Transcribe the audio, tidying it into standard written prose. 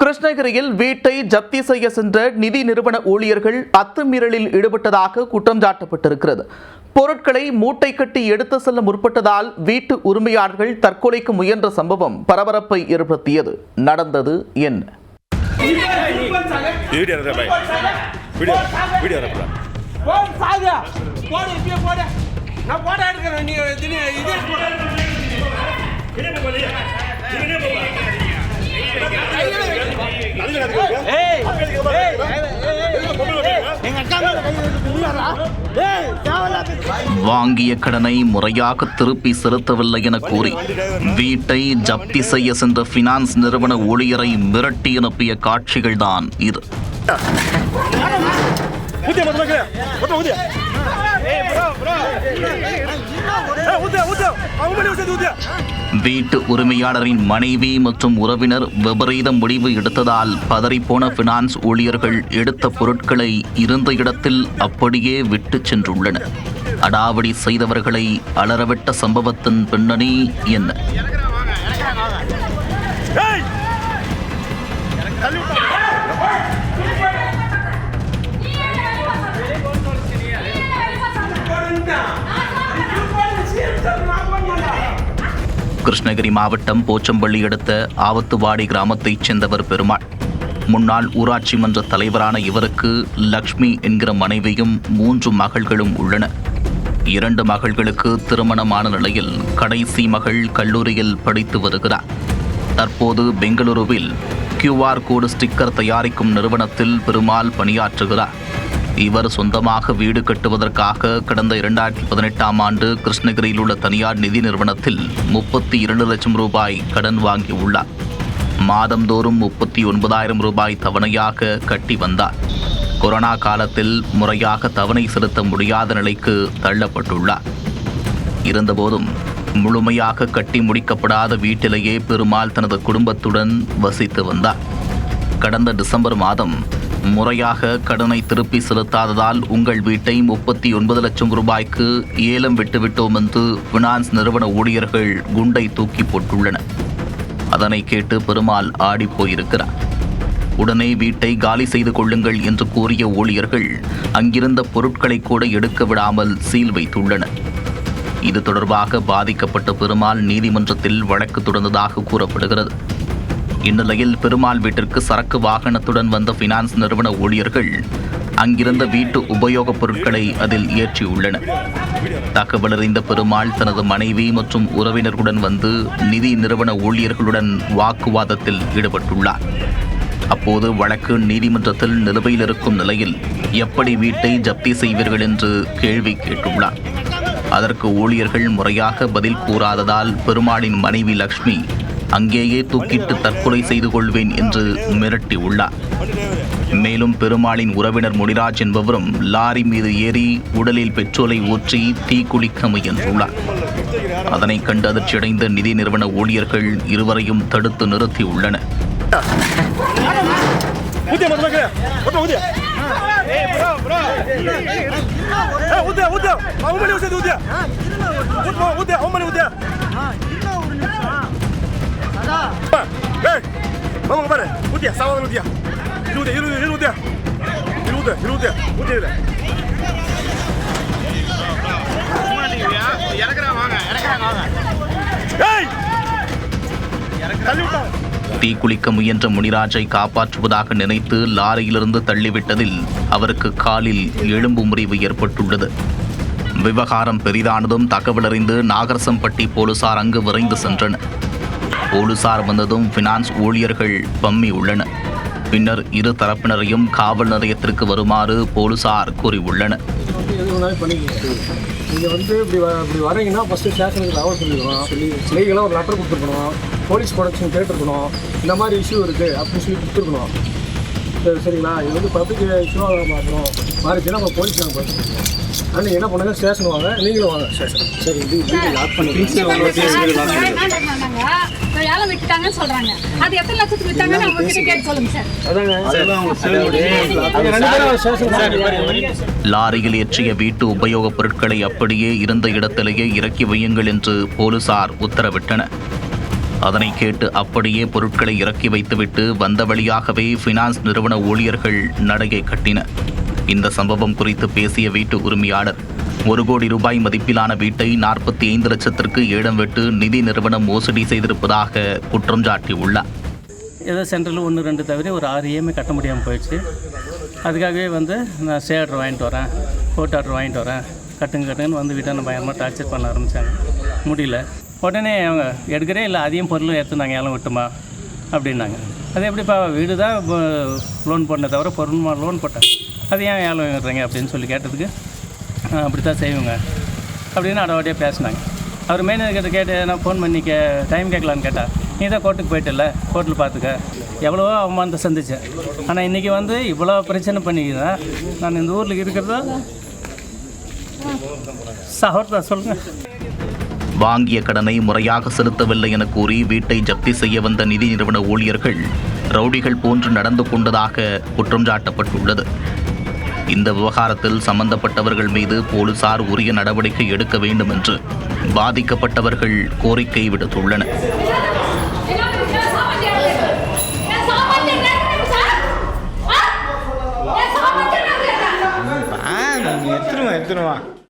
கிருஷ்ணகிரியில் வீட்டை ஜப்தி செய்ய சென்ற நிதி நிறுவன ஊழியர்கள் அத்துமீறலில் ஈடுபட்டதாக குற்றம் சாட்டப்பட்டிருக்கிறது. பொருட்களை மூட்டை கட்டி எடுத்து செல்ல முற்பட்டதால் வீட்டு உரிமையாளர்கள் தற்கொலைக்கு முயன்ற சம்பவம் பரபரப்பை ஏற்படுத்தியது. நடந்தது என்ன? வாங்கிய கடனை முறையாக திருப்பி செலுத்தவில்லை என கூறி வீட்டை ஜப்தி செய்ய சென்ற பினான்ஸ் நிறுவன ஊழியரை மிரட்டி அனுப்பிய காட்சிகள்தான் இது. வீட்டு உரிமையாளரின் மனைவி மற்றும் உறவினர் விபரீத முடிவு எடுத்ததால் பதறிப்போன பினான்ஸ் ஊழியர்கள் எடுத்த பொருட்களை இருந்த இடத்தில் அப்படியே விட்டு சென்றுள்ளனர். அடாவடி செய்தவர்களை அலறவிட்ட சம்பவத்தின் பின்னணி என்ன? கிருஷ்ணகிரி மாவட்டம் போச்சம்பள்ளி அடுத்த ஆவத்துவாடி கிராமத்தைச் சேர்ந்தவர் பெருமாள். முன்னாள் ஊராட்சி மன்ற தலைவரான இவருக்கு லக்ஷ்மி என்கிற மனைவியும் 3 மகள்களும் உள்ளனர். 2 மகள்களுக்கு திருமணமான நிலையில் கடைசி மகள் கல்லூரியில் படித்து வருகிறார். தற்போது பெங்களூருவில் QR கோடு ஸ்டிக்கர் தயாரிக்கும் நிறுவனத்தில் பெருமாள் பணியாற்றுகிறார். இவர் சொந்தமாக வீடு கட்டுவதற்காக கடந்த 2018ஆம் ஆண்டு கிருஷ்ணகிரியில் உள்ள தனியார் நிதி நிறுவனத்தில் 32 லட்சம் ரூபாய் கடன் வாங்கியுள்ளார். மாதந்தோறும் 39,000 ரூபாய் தவணையாக கட்டி வந்தார். கொரோனா காலத்தில் முறையாக தவணை செலுத்த முடியாத நிலைக்கு தள்ளப்பட்டுள்ளார். இருந்தபோதும் முழுமையாக கட்டி முடிக்கப்படாத வீட்டிலேயே பெருமாள் தனது குடும்பத்துடன் வசித்து வந்தார். கடந்த டிசம்பர் மாதம் முறையாக கடனை திருப்பி செலுத்தாததால் உங்கள் வீட்டை 39 லட்சம் ரூபாய்க்கு ஏலம் விட்டுவிட்டோம் என்று பினான்ஸ் நிறுவன ஊழியர்கள் குண்டை தூக்கி போட்டுள்ளனர். அதனை கேட்டு பெருமாள் ஆடி போயிருக்கிறார். உடனே வீட்டை காலி செய்து கொள்ளுங்கள் என்று கூறிய ஊழியர்கள் அங்கிருந்த பொருட்களை கூட எடுக்க விடாமல் சீல் வைத்துள்ளனர். இது தொடர்பாக பாதிக்கப்பட்ட பெருமாள் நீதிமன்றத்தில் வழக்கு தொடர்ந்ததாக கூறப்படுகிறது. இந்நிலையில் பெருமாள் வீட்டிற்கு சரக்கு வாகனத்துடன் வந்த பினான்ஸ் நிறுவன ஊழியர்கள் அங்கிருந்த வீட்டு உபயோகப் பொருட்களை அதில் ஏற்றியுள்ளனர். தகவலறிந்த பெருமாள் தனது மனைவி மற்றும் உறவினர்களுடன் வந்து நிதி நிறுவன ஊழியர்களுடன் வாக்குவாதத்தில் ஈடுபட்டுள்ளார். அப்போது வழக்கு நீதிமன்றத்தில் நிலுவையில் இருக்கும் நிலையில் எப்படி வீட்டை ஜப்தி செய்வீர்கள் என்று கேள்வி கேட்டுள்ளார். அதற்கு ஊழியர்கள் முறையாக பதில் கூறாததால் பெருமாளின் மனைவி லக்ஷ்மி அங்கேயே தூக்கிட்டு தற்கொலை செய்து கொள்வேன் என்று மிரட்டியுள்ளார். மேலும் பெருமாளின் உறவினர் முனிராஜ் என்பவரும் லாரி மீது ஏறி உடலில் பெட்ரோலை ஊற்றி தீக்குளிக்க முயன்றுள்ளார். அதனை கண்டு அதிர்ச்சியடைந்த நிதி நிறுவன ஊழியர்கள் இருவரையும் தடுத்து நிறுத்தியுள்ளனர். தீக்குளிக்க முயன்ற முனிராஜை காப்பாற்றுவதாக நினைத்து லாரியிலிருந்து தள்ளிவிட்டதில் அவருக்கு காலில் எலும்பு முறிவு ஏற்பட்டுள்ளது. விவகாரம் பெரிதானதும் தகவலறிந்து நாகரசம்பட்டி போலீசார் அங்கு விரைந்து சென்றனர். போலீசார் வந்ததும் பினான்ஸ் ஊழியர்கள் பம்மி உள்ளனர். பின்னர் இரு தரப்பினரையும் காவல் நிலையத்திற்கு வருமாறு போலீசார் கூறியுள்ளனர். நீங்கள் இப்படி வரீங்கன்னா ஃபஸ்ட்டு ஸ்டேஷனுக்கு லெவல் சொல்லியிருக்கணும், லீகலாக ஒரு லெட்டர் கொடுத்துருக்கணும், போலீஸ் ப்ரொடக்ஷன் கேட்டிருக்கணும், இந்த மாதிரி இஷ்யூ இருக்குது அப்படின்னு சொல்லி கொடுத்துருக்கணும். சரிங்களா? இது பப்ளிக் இஷ்யூவாக மாற்றணும் மாறிச்சுன்னா நம்ம போலீஸ் நாங்கள் பார்த்துருக்கோம். ஆனால் என்ன பண்ணுங்க, ஸ்டேஷன் வாங்க, நீங்களும் வாங்க ஸ்டேஷன். சரி, இது லாக் பண்ணி லாரியில் ஏற்றிய வீட்டு உபயோகப் பொருட்களை அப்படியே இருந்த இடத்திலேயே இறக்கி வையுங்கள் என்று போலீசார் உத்தரவிட்டனர். அதனை கேட்டு அப்படியே பொருட்களை இறக்கி வைத்துவிட்டு வந்த வழியாகவே ஃபினான்ஸ் நிறுவன ஊழியர்கள் நடையை கட்டினர். இந்த சம்பவம் குறித்து பேசிய வீட்டு உரிமையாளர் 1 கோடி ரூபாய் மதிப்பிலான வீட்டை 45 லட்சத்திற்கு ஏலம் விட்டு நிதி நிறுவனம் மோசடி செய்திருப்பதாக குற்றம் சாட்டியுள்ளார். ஏதோ சென்ட்ரல் 1-2 தவிர ஒரு 6 EMI கட்ட முடியாமல் போயிடுச்சு. அதுக்காகவே நான் ஸ்டே ஆர்டர் வாங்கிட்டு வரேன், கோர்ட் ஆர்டர் வாங்கிட்டு வரேன், கட்டுங்கன்னு வந்து வீட்டை பயங்கரமாக டார்ச்சர் பண்ண ஆரம்பித்தாங்க. முடியல. உடனே அவங்க எடுக்கிறே இல்லை, அதையும் பொருளும் எடுத்து நாங்கள் ஏலம் விட்டுமா அப்படின்னாங்க. அது எப்படிப்பா, வீடு தான் லோன் போட்டே தவிர பொருள் லோன் போட்டேன், அது ஏன் ஏலம் விடுறீங்க அப்படின்னு சொல்லி கேட்டதுக்கு அப்படி தான் செய்வோங்க அப்படின்னு அடவாடியாக பேசினாங்க. அவர் மேனேஜர்கிட்ட கேட்டு நான் ஃபோன் பண்ணி டைம் கேட்கலான்னு கேட்டால், நீ தான் கோர்ட்டுக்கு போயிட்டில்ல, கோர்ட்டில் பார்த்துக்க, எவ்வளவோ அவமானத்தை சந்தித்தேன், ஆனால் இன்றைக்கி இவ்வளோ பிரச்சனை பண்ணிக்கிறேன், நான் இந்த ஊரில் இருக்கிறதா சகோதரா சொல்லுங்கள். வாங்கிய கடனை முறையாக செலுத்தவில்லை என கூறி வீட்டை ஜப்தி செய்ய வந்த நிதி நிறுவன ஊழியர்கள் ரவுடிகள் போன்று நடந்து கொண்டதாக குற்றம் சாட்டப்பட்டுள்ளது. இந்த விவகாரத்தில் சம்பந்தப்பட்டவர்கள் மீது போலீசார் உரிய நடவடிக்கை எடுக்க வேண்டும் என்று பாதிக்கப்பட்டவர்கள் கோரிக்கை விடுத்துள்ளனர். எடுத்துருவா